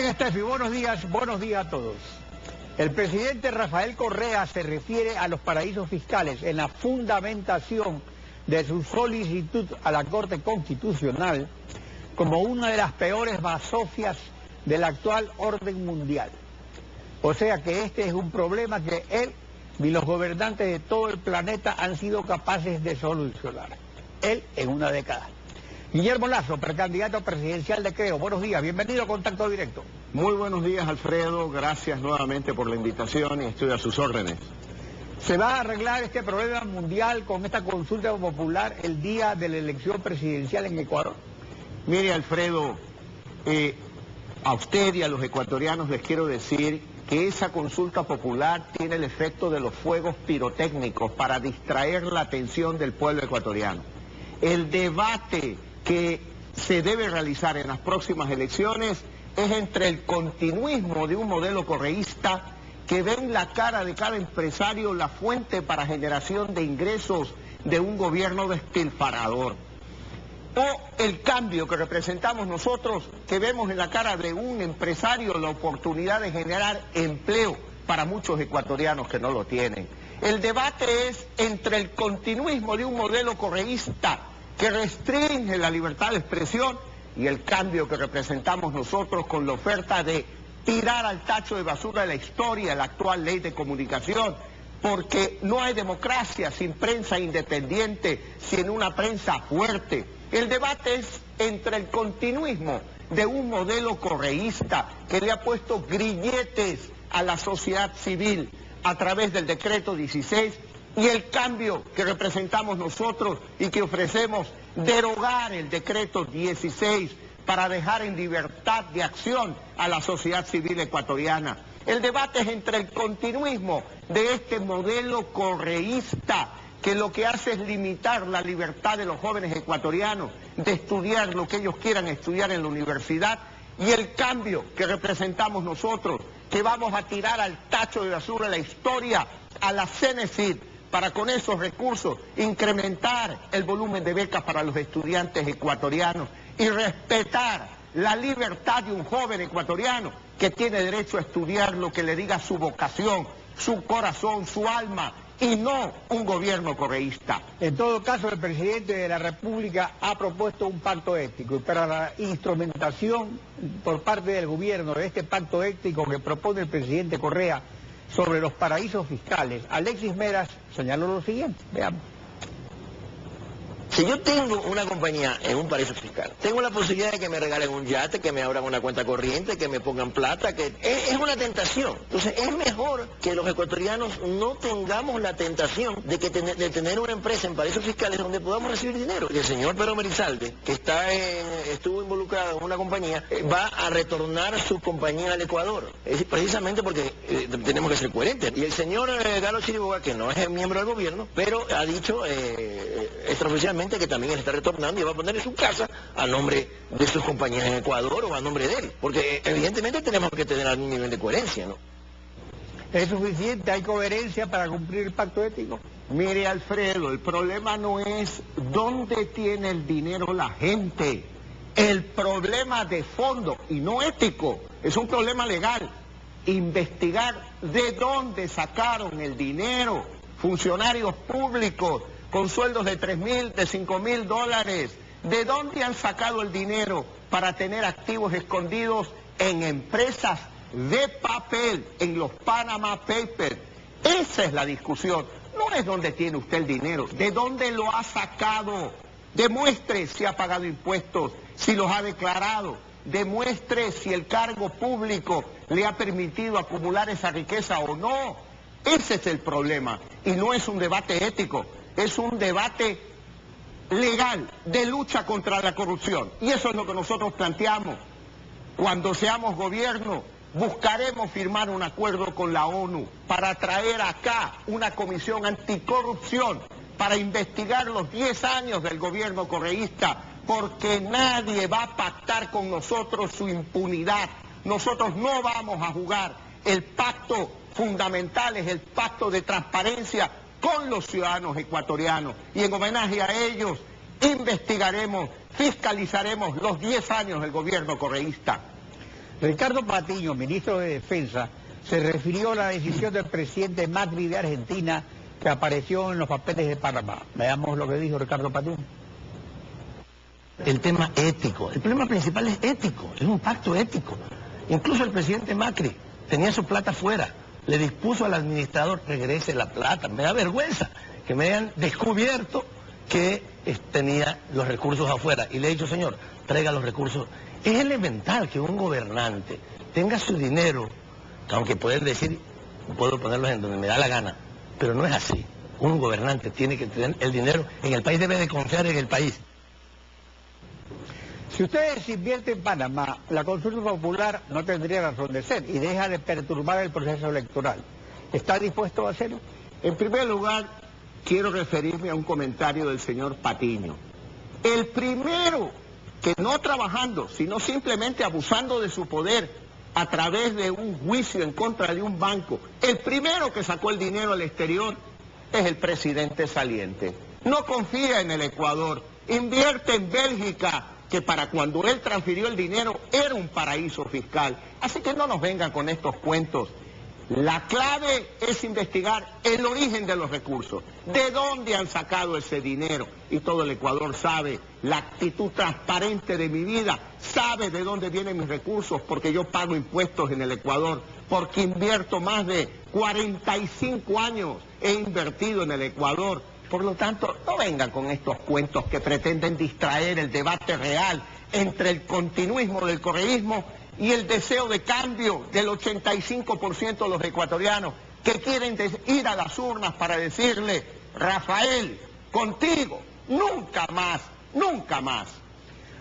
bien, Steffi, buenos días a todos. El presidente Rafael Correa se refiere a los paraísos fiscales en la fundamentación de su solicitud a la Corte Constitucional como una de las peores basofias del actual orden mundial. O sea que este es un problema que él y los gobernantes de todo el planeta han sido capaces de solucionar. Él en una década. Guillermo Lazo, precandidato presidencial de Creo. Buenos días, bienvenido a Contacto Directo. Muy buenos días, Alfredo. Gracias nuevamente por la invitación y estoy a sus órdenes. ¿Se va a arreglar este problema mundial con esta consulta popular el día de la elección presidencial en Ecuador? Mire, Alfredo, a usted y a los ecuatorianos les quiero decir que esa consulta popular tiene el efecto de los fuegos pirotécnicos para distraer la atención del pueblo ecuatoriano. El debate que se debe realizar en las próximas elecciones es entre el continuismo de un modelo correísta que ve en la cara de cada empresario la fuente para generación de ingresos de un gobierno despilfarrador, o el cambio que representamos nosotros, que vemos en la cara de un empresario la oportunidad de generar empleo para muchos ecuatorianos que no lo tienen. El debate es entre el continuismo de un modelo correísta que restringe la libertad de expresión y el cambio que representamos nosotros con la oferta de tirar al tacho de basura la historia, la actual ley de comunicación, porque no hay democracia sin prensa independiente, sin una prensa fuerte. El debate es entre el continuismo de un modelo correísta que le ha puesto grilletes a la sociedad civil a través del decreto 16 y el cambio que representamos nosotros y que ofrecemos derogar el decreto 16 para dejar en libertad de acción a la sociedad civil ecuatoriana. El debate es entre el continuismo de este modelo correísta que lo que hace es limitar la libertad de los jóvenes ecuatorianos de estudiar lo que ellos quieran estudiar en la universidad y el cambio que representamos nosotros, que vamos a tirar al tacho de basura la historia, a la CENESID, para con esos recursos incrementar el volumen de becas para los estudiantes ecuatorianos y respetar la libertad de un joven ecuatoriano que tiene derecho a estudiar lo que le diga su vocación, su corazón, su alma, y no un gobierno correísta. En todo caso, el presidente de la República ha propuesto un pacto ético y para la instrumentación por parte del gobierno de este pacto ético que propone el presidente Correa sobre los paraísos fiscales, Alexis Meras señaló lo siguiente, veamos. Si yo tengo una compañía en un paraíso fiscal, tengo la posibilidad de que me regalen un yate, que me abran una cuenta corriente, que me pongan plata, que es una tentación. Entonces es mejor que los ecuatorianos no tengamos la tentación de tener una empresa en paraísos fiscales donde podamos recibir dinero. Y el señor Pedro Merizalde, que estuvo involucrado en una compañía, va a retornar su compañía al Ecuador. Es precisamente porque tenemos que ser coherentes. Y el señor Galo Chiriboga, que no es el miembro del gobierno, pero ha dicho extraoficialmente que también él está retornando y va a poner en su casa a nombre de sus compañías en Ecuador o a nombre de él, porque evidentemente tenemos que tener algún nivel de coherencia, ¿no? ¿Es suficiente? ¿Hay coherencia para cumplir el pacto ético? Mire, Alfredo, el problema no es dónde tiene el dinero la gente. El problema de fondo, y no ético, es un problema legal. Investigar de dónde sacaron el dinero funcionarios públicos con sueldos de 3.000, de 5.000 dólares. ¿De dónde han sacado el dinero para tener activos escondidos en empresas de papel, en los Panama Papers? Esa es la discusión. No es dónde tiene usted el dinero, de dónde lo ha sacado. Demuestre si ha pagado impuestos, si los ha declarado. Demuestre si el cargo público le ha permitido acumular esa riqueza o no. Ese es el problema y no es un debate ético. Es un debate legal de lucha contra la corrupción. Y eso es lo que nosotros planteamos. Cuando seamos gobierno, buscaremos firmar un acuerdo con la ONU para traer acá una comisión anticorrupción para investigar los 10 años del gobierno correísta, porque nadie va a pactar con nosotros su impunidad. Nosotros no vamos a jugar. El pacto fundamental es el pacto de transparencia con los ciudadanos ecuatorianos y en homenaje a ellos investigaremos, fiscalizaremos los 10 años del gobierno correísta. Ricardo Patiño, ministro de Defensa, se refirió a la decisión del presidente Macri de Argentina que apareció en los papeles de Panamá. Veamos lo que dijo Ricardo Patiño. El tema ético, el problema principal es ético, es un pacto ético. Incluso el presidente Macri tenía su plata fuera, le dispuso al administrador, regrese la plata. Me da vergüenza que me hayan descubierto que tenía los recursos afuera. Y le he dicho, señor, traiga los recursos. Es elemental que un gobernante tenga su dinero, aunque pueden decir, puedo ponerlos en donde me da la gana, pero no es así. Un gobernante tiene que tener el dinero en el país, debe de confiar en el país. Si ustedes invierten en Panamá, la consulta popular no tendría razón de ser y deja de perturbar el proceso electoral. ¿Está dispuesto a hacerlo? En primer lugar, quiero referirme a un comentario del señor Patiño. El primero que no trabajando, sino simplemente abusando de su poder a través de un juicio en contra de un banco, el primero que sacó el dinero al exterior es el presidente saliente. No confía en el Ecuador, invierte en Bélgica, que para cuando él transfirió el dinero era un paraíso fiscal. Así que no nos vengan con estos cuentos. La clave es investigar el origen de los recursos, de dónde han sacado ese dinero. Y todo el Ecuador sabe la actitud transparente de mi vida, sabe de dónde vienen mis recursos, porque yo pago impuestos en el Ecuador, porque invierto más de 45 años, he invertido en el Ecuador. Por lo tanto, no vengan con estos cuentos que pretenden distraer el debate real entre el continuismo del correísmo y el deseo de cambio del 85% de los ecuatorianos que quieren ir a las urnas para decirle, Rafael, contigo, nunca más, nunca más.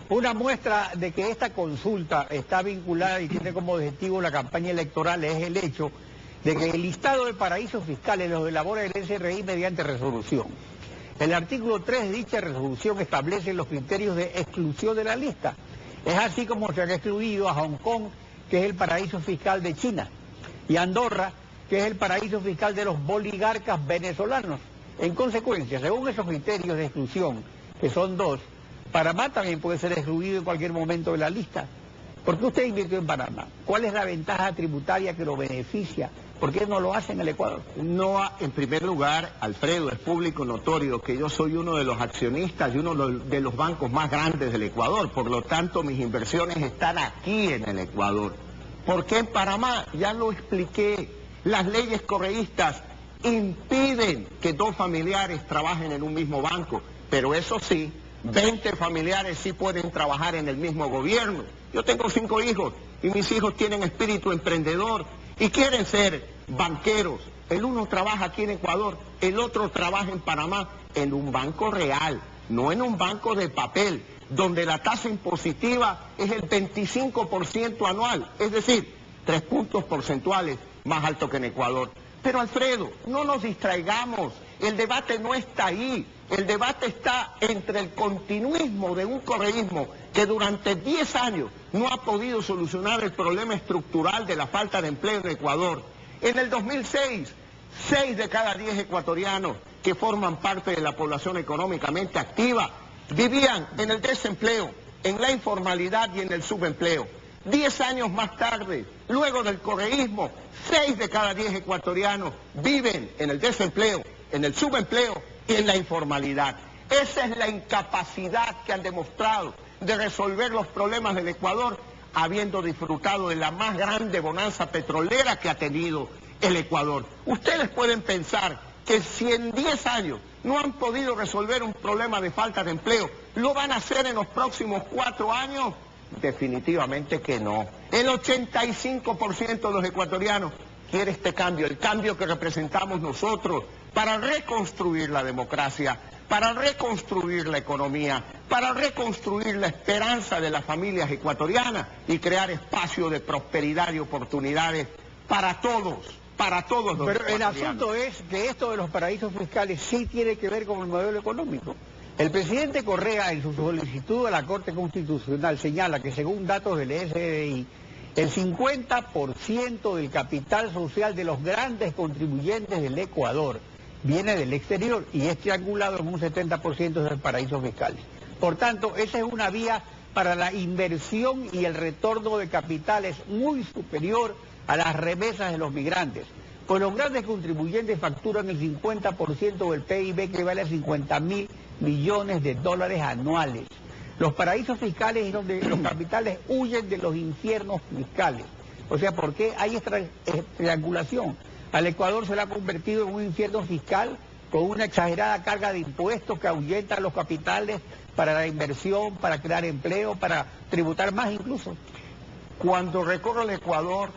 Una muestra de que esta consulta está vinculada y tiene como objetivo la campaña electoral es el hecho de que el listado de paraísos fiscales los elabora el SRI mediante resolución. El artículo 3 de dicha resolución establece los criterios de exclusión de la lista. Es así como se han excluido a Hong Kong, que es el paraíso fiscal de China, y Andorra, que es el paraíso fiscal de los oligarcas venezolanos. En consecuencia, según esos criterios de exclusión, que son dos, Panamá también puede ser excluido en cualquier momento de la lista. ¿Por qué usted invirtió en Panamá? ¿Cuál es la ventaja tributaria que lo beneficia? ¿Por qué no lo hace en el Ecuador? No, en primer lugar, Alfredo, es público notorio que yo soy uno de los accionistas y uno de los bancos más grandes del Ecuador. Por lo tanto, mis inversiones están aquí en el Ecuador. ¿Por qué en Panamá? Ya lo expliqué. Las leyes correístas impiden que dos familiares trabajen en un mismo banco. Pero eso sí, 20 familiares sí pueden trabajar en el mismo gobierno. Yo tengo 5 hijos y mis hijos tienen espíritu emprendedor y quieren ser banqueros. El uno trabaja aquí en Ecuador, el otro trabaja en Panamá, en un banco real, no en un banco de papel, donde la tasa impositiva es el 25% anual, es decir, 3 puntos porcentuales más alto que en Ecuador. Pero Alfredo, no nos distraigamos, el debate no está ahí, el debate está entre el continuismo de un correísmo que durante 10 años no ha podido solucionar el problema estructural de la falta de empleo en Ecuador. En el 2006, 6 de cada 10 ecuatorianos que forman parte de la población económicamente activa vivían en el desempleo, en la informalidad y en el subempleo. 10 años más tarde, luego del correísmo, 6 de cada 10 ecuatorianos viven en el desempleo, en el subempleo y en la informalidad. Esa es la incapacidad que han demostrado de resolver los problemas del Ecuador, habiendo disfrutado de la más grande bonanza petrolera que ha tenido el Ecuador. Ustedes pueden pensar que si en 10 años no han podido resolver un problema de falta de empleo, ¿lo van a hacer en los próximos 4 años? Definitivamente que no. El 85% de los ecuatorianos quiere este cambio, el cambio que representamos nosotros para reconstruir la democracia, para reconstruir la economía, para reconstruir la esperanza de las familias ecuatorianas y crear espacios de prosperidad y oportunidades para todos los Pero el asunto es que esto de los paraísos fiscales sí tiene que ver con el modelo económico. El presidente Correa, en su solicitud a la Corte Constitucional, señala que según datos del SRI, el 50% del capital social de los grandes contribuyentes del Ecuador viene del exterior y es triangulado en un 70% de paraísos fiscales. Por tanto, esa es una vía para la inversión y el retorno de capital es muy superior a las remesas de los migrantes, pues los grandes contribuyentes facturan el 50% del PIB, que vale 50.000 millones de dólares anuales. Los paraísos fiscales es donde los capitales huyen de los infiernos fiscales. O sea, ¿por qué hay esta triangulación? Al Ecuador se le ha convertido en un infierno fiscal con una exagerada carga de impuestos que ahuyenta a los capitales para la inversión, para crear empleo, para tributar más incluso. Cuando recorro el Ecuador,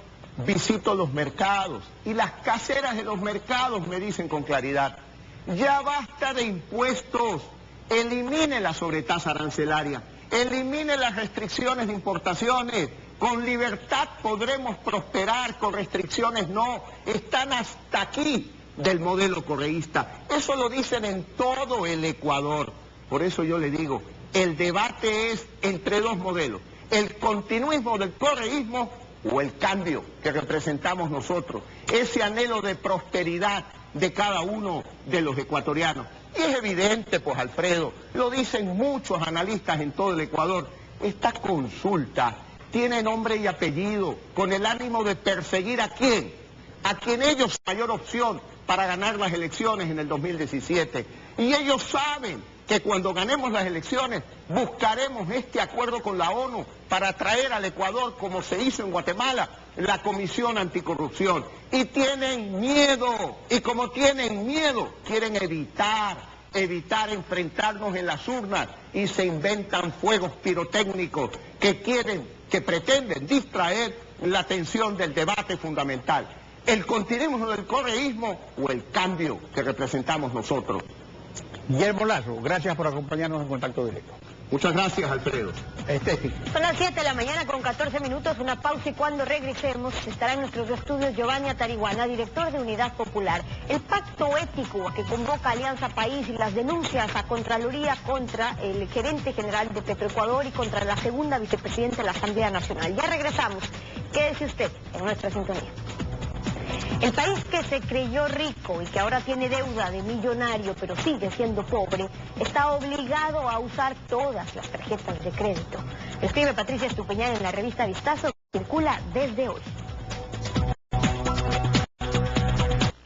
visito los mercados y las caseras de los mercados me dicen con claridad: ya basta de impuestos, elimine la sobretasa arancelaria, elimine las restricciones de importaciones, con libertad podremos prosperar, con restricciones no, están hasta aquí del modelo correísta. Eso lo dicen en todo el Ecuador. Por eso yo le digo, el debate es entre dos modelos: el continuismo del correísmo o el cambio que representamos nosotros, ese anhelo de prosperidad de cada uno de los ecuatorianos. Y es evidente, pues Alfredo, lo dicen muchos analistas en todo el Ecuador, esta consulta tiene nombre y apellido, con el ánimo de perseguir ¿a quién? A quien ellos mayor opción para ganar las elecciones en el 2017. Y ellos saben que cuando ganemos las elecciones buscaremos este acuerdo con la ONU para traer al Ecuador, como se hizo en Guatemala, la Comisión Anticorrupción. Y tienen miedo, y como tienen miedo, quieren evitar enfrentarnos en las urnas y se inventan fuegos pirotécnicos que pretenden distraer la atención del debate fundamental: el continuismo del correísmo o el cambio que representamos nosotros. Guillermo Lazo, gracias por acompañarnos en Contacto Directo. Muchas gracias, Alfredo. Son las 7 de la mañana con 14 minutos, una pausa, y cuando regresemos estará en nuestros estudios Giovanni Atariguana, director de Unidad Popular. El pacto ético que convoca Alianza País y las denuncias a Contraloría contra el gerente general de Petroecuador y contra la segunda vicepresidenta de la Asamblea Nacional. Ya regresamos. Quédese usted en nuestra sintonía. El país que se creyó rico y que ahora tiene deuda de millonario pero sigue siendo pobre, está obligado a usar todas las tarjetas de crédito. Escribe Patricia Estupiñán en la revista Vistazo, que circula desde hoy.